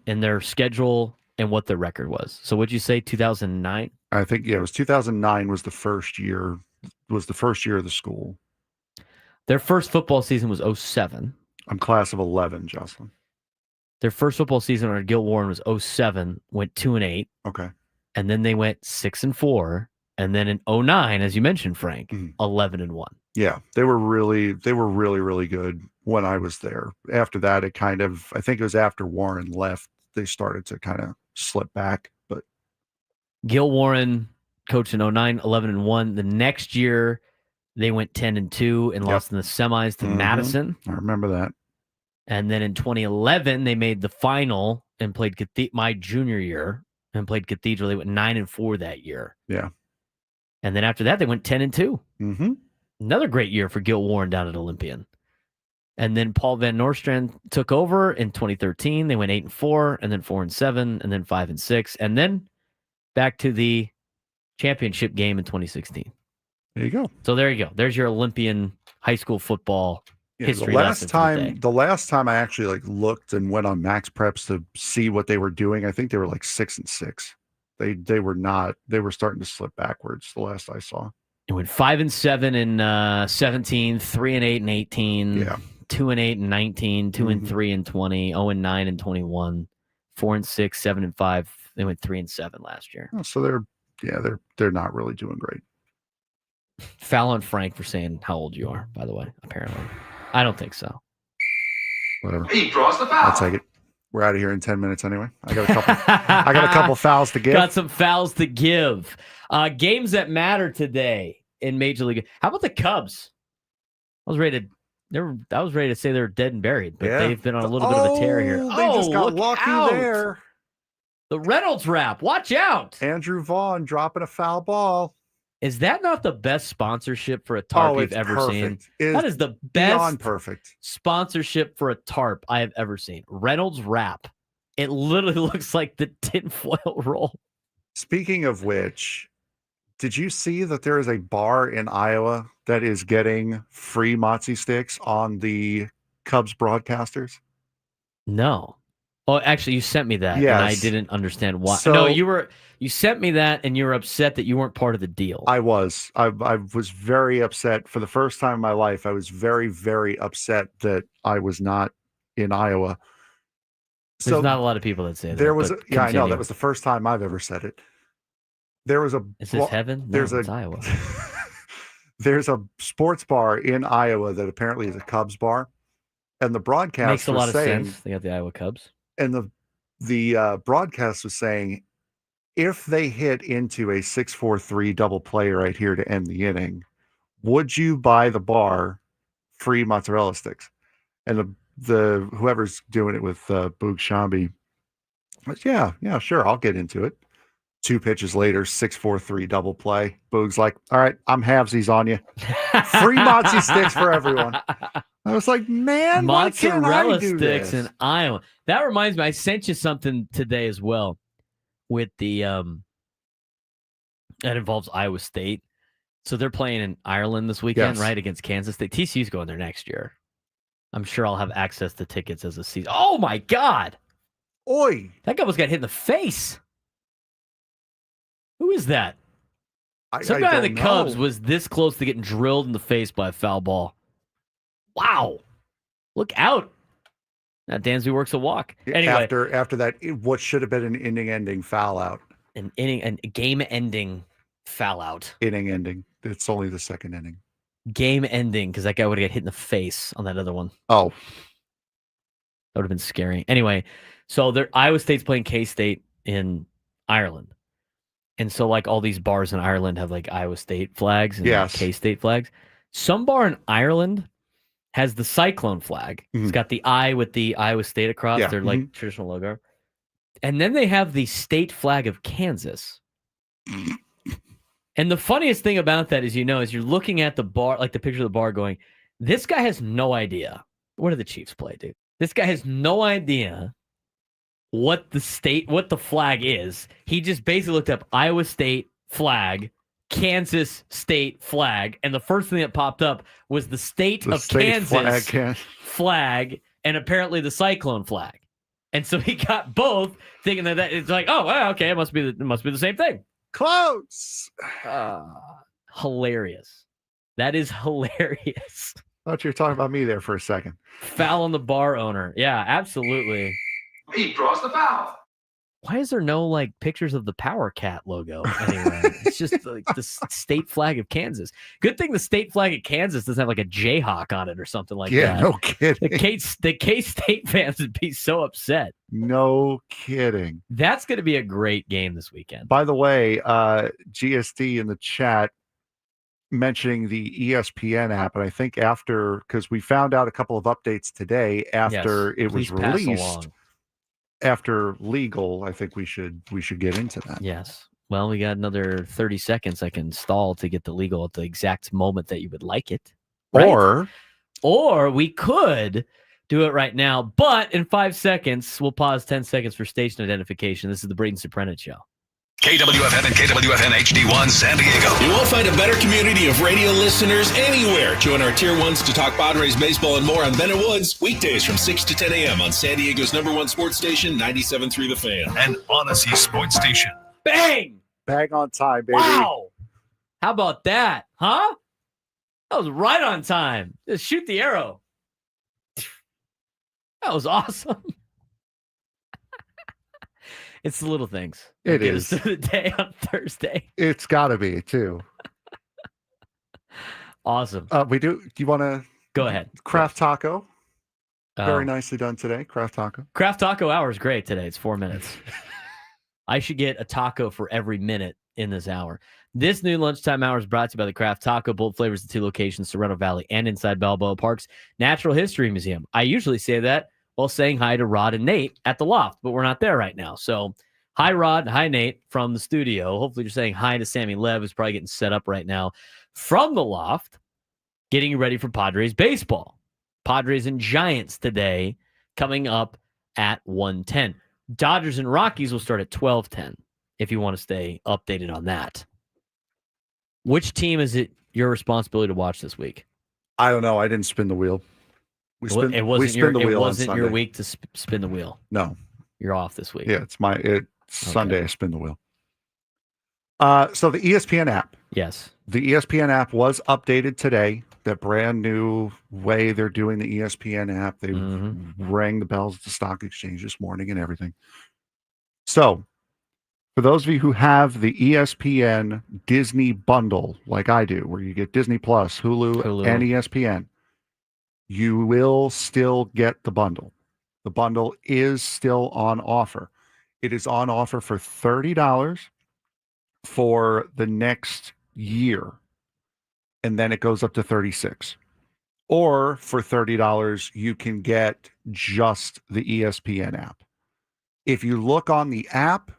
and their schedule and what their record was. So what'd you say, 2009? I think, it was 2009 was the first year of the school. Their first football season was 07. I'm class of 11, Jocelyn. Their first football season under Gil Warren was 07, went 2-8. Okay. And then they went 6-4. And then in 09, as you mentioned, Frank, 11-1. Yeah, they were really, really good when I was there. After that, I think it was after Warren left, they started to kind of slip back. But Gil Warren coached in 09, 11-1. The next year, they went 10-2 and lost in the semis to Madison. I remember that. And then in 2011, they made the final and played my junior year and played Cathedral. They went 9-4 that year. Yeah. And then after that, they went 10-2. Mm-hmm. Another great year for Gil Warren down at Olympian. And then Paul Van Nostrand took over in 2013. They went 8-4, and then 4-7, and then 5-6, and then back to the championship game in 2016. There you go. So there you go. There's your Olympian high school football history. The last time I actually looked and went on Max Preps to see what they were doing, I think they were 6-6. They were not. They were starting to slip backwards. The last I saw, it went 5-7 in 17, 3-8 in 18, 2-8 in 19, 2-3 in 20, 0-9 in 21, 4-6, 7-5. They went 3-7 last year. Oh, so they're not really doing great. Foul on Frank for saying how old you are, by the way, apparently. I don't think so. Whatever. He draws the foul. I'll take it. We're out of here in 10 minutes anyway. I got a couple fouls to give. Got some fouls to give. Games that matter today in Major League. How about the Cubs? I was ready to say they're dead and buried, but they've been on a little bit of a tear here. They just got lucky there. The Reynolds wrap. Watch out. Andrew Vaughn dropping a foul ball. Is that not the best sponsorship for a tarp you've ever seen? That is the best sponsorship for a tarp I have ever seen. Reynolds wrap. It literally looks like the tinfoil roll. Speaking of which, did you see that there is a bar in Iowa that is getting free Mozzie sticks on the Cubs broadcasters? No. Oh, actually, you sent me that, and I didn't understand why. So, no, you sent me that, and you were upset that you weren't part of the deal. I was. I was very upset. For the first time in my life, I was very, very upset that I was not in Iowa. There's not a lot of people that say that. There was, I know. That was the first time I've ever said it. There was a. Is this heaven? No, it's Iowa. There's a sports bar in Iowa that apparently is a Cubs bar, and the broadcast makes a lot of sense. They got the Iowa Cubs. And the broadcast was saying, if they hit into a 6-4-3 double play right here to end the inning, would you buy the bar free mozzarella sticks? And the whoever's doing it with Boog Shambi, yeah, sure, I'll get into it. 2 pitches later, 6-4-3 double play. Boog's like, all right, I'm halvesies on you. Free mozzie sticks for everyone. I was like, man, why can't I do sticks this? in Iowa. That reminds me, I sent you something today as well with the that involves Iowa State. So they're playing in Ireland this weekend, right, against Kansas State. TCU's going there next year. I'm sure I'll have access to tickets as a season. Oh my God. Oi. That guy almost got hit in the face. Who is that? Some guy in the Cubs was this close to getting drilled in the face by a foul ball. Wow. Look out. Now Dansby works a walk. Anyway. After that, what should have been an inning-ending foul out. A game-ending foul out. Inning ending. It's only the second inning. Game ending, because that guy would have got hit in the face on that other one. Oh. That would have been scary. Anyway, so Iowa State's playing K-State in Ireland. And so like all these bars in Ireland have like Iowa State flags and Yes. K-State flags. Some bar in Ireland has the Cyclone flag. It's got the I with the Iowa State across their like traditional logo. And then they have the state flag of Kansas. And the funniest thing about that is, is you're looking at the bar, like the picture of the bar going, this guy has no idea. What do the Chiefs play, dude? This guy has no idea what the flag is. He just basically looked up Iowa State flag, Kansas State flag, and the first thing that popped up was the state of Kansas flag, and apparently the Cyclone flag. And so he got both, thinking that it's like, oh, well, okay, it must be the same thing. Close. Hilarious. That is hilarious. I thought you were talking about me there for a second. Foul on the bar owner. Yeah, absolutely. He draws the foul. Why is there no like pictures of the Power Cat logo anywhere? It's just like the state flag of Kansas. Good thing the state flag of Kansas doesn't have like a Jayhawk on it or something like that. Yeah, no kidding. The K-State fans would be so upset. No kidding. That's going to be a great game this weekend. By the way, GSD in the chat mentioning the ESPN app, and I think because we found out a couple of updates today after it was released. After legal, I think we should get into that. Yes. Well, we got another 30 seconds I can stall to get the legal at the exact moment that you would like it. Right? Or we could do it right now, but in 5 seconds, we'll pause 10 seconds for station identification. This is the Braden Surprenant Show. KWFN and KWFN HD1 San Diego. You won't find a better community of radio listeners anywhere. Join our Tier 1s to talk Padres, baseball, and more on Bennett Woods, weekdays from 6 to 10 a.m. on San Diego's #1 sports station, 97.3 The Fan. And Odyssey Sports Station. Bang! Bang on time, baby. Wow! How about that? Huh? That was right on time. Just shoot the arrow. That was awesome. It's the little things. It is. The day on Thursday. It's got to be, too. Awesome. Do you want to go ahead? Craft Taco. Very nicely done today. Craft Taco. Craft Taco hour is great today. It's 4 minutes. I should get a taco for every minute in this hour. This new lunchtime hour is brought to you by the Craft Taco. Bold flavors at 2 locations, Sereno Valley and inside Balboa Park's Natural History Museum. I usually say that while saying hi to Rod and Nate at the loft, but we're not there right now. So hi, Rod. Hi, Nate from the studio. Hopefully you're saying hi to Sammy Lev, who's probably getting set up right now from the loft, getting ready for Padres baseball. Padres and Giants today coming up at 1:10. Dodgers and Rockies will start at 12:10 if you want to stay updated on that. Which team is it your responsibility to watch this week? I don't know. I didn't spin the wheel. It wasn't your week to spin the wheel. No, you're off this week. Yeah, it's Sunday. I spin the wheel. So the ESPN app. Yes, the ESPN app was updated today. That brand new way they're doing the ESPN app. They rang the bells at the stock exchange this morning and everything. So, for those of you who have the ESPN Disney bundle, like I do, where you get Disney Plus, Hulu. And ESPN. You will still get the bundle. The bundle is still on offer. It is on offer for $30 for the next year. And then it goes up to $36. Or for $30, you can get just the ESPN app. If you look on the app,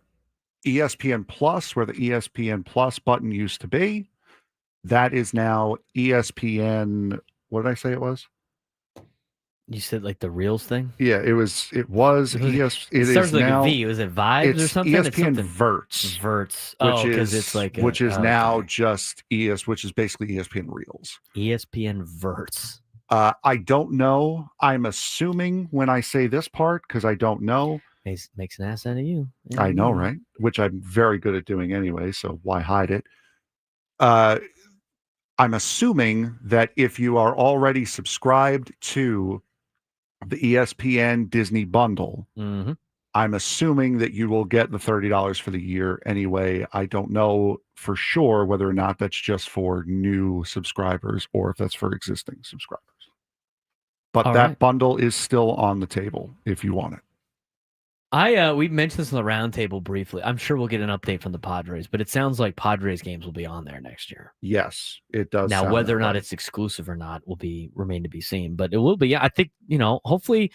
ESPN Plus, where the ESPN Plus button used to be, that is now ESPN. What did I say it was? You said like the Reels thing? Yeah, it was. It starts like a V. Was it Vibes or something? ESPN Verts. Verts. Oh, because it's like which is now just which is basically ESPN Reels. ESPN Verts. I don't know. I'm assuming when I say this part, because I don't know. Makes an ass out of you. Yeah. I know, right? Which I'm very good at doing anyway, so why hide it? I'm assuming that if you are already subscribed to the ESPN Disney bundle, I'm assuming that you will get the $30 for the year anyway. I don't know for sure whether or not that's just for new subscribers or if that's for existing subscribers. But that bundle is still on the table if you want it. We mentioned this on the roundtable briefly. I'm sure we'll get an update from the Padres, but it sounds like Padres games will be on there next year. Yes, it does. Now, whether or not it's exclusive or not will remain to be seen, but it will be. Yeah, I think, hopefully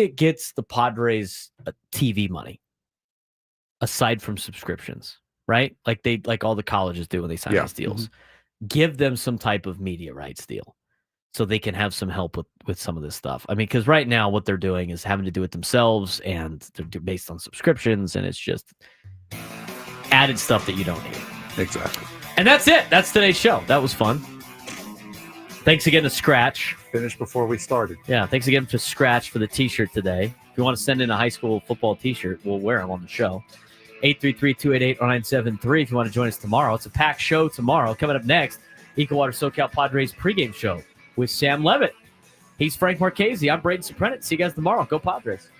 it gets the Padres TV money aside from subscriptions, right? Like all the colleges do when they sign these deals. Mm-hmm. Give them some type of media rights deal so they can have some help with some of this stuff. I mean, because right now what they're doing is having to do it themselves, and they're based on subscriptions, and it's just added stuff that you don't need. Exactly. And that's it. That's today's show. That was fun. Thanks again to Scratch. Finished before we started. Yeah, thanks again to Scratch for the T-shirt today. If you want to send in a high school football T-shirt, we'll wear them on the show. 833-288-0973 if you want to join us tomorrow. It's a packed show tomorrow. Coming up next, EcoWater SoCal Padres pregame show with Sam Levitt. He's Frank Marchese. I'm Braden Surprenant. See you guys tomorrow. Go Padres.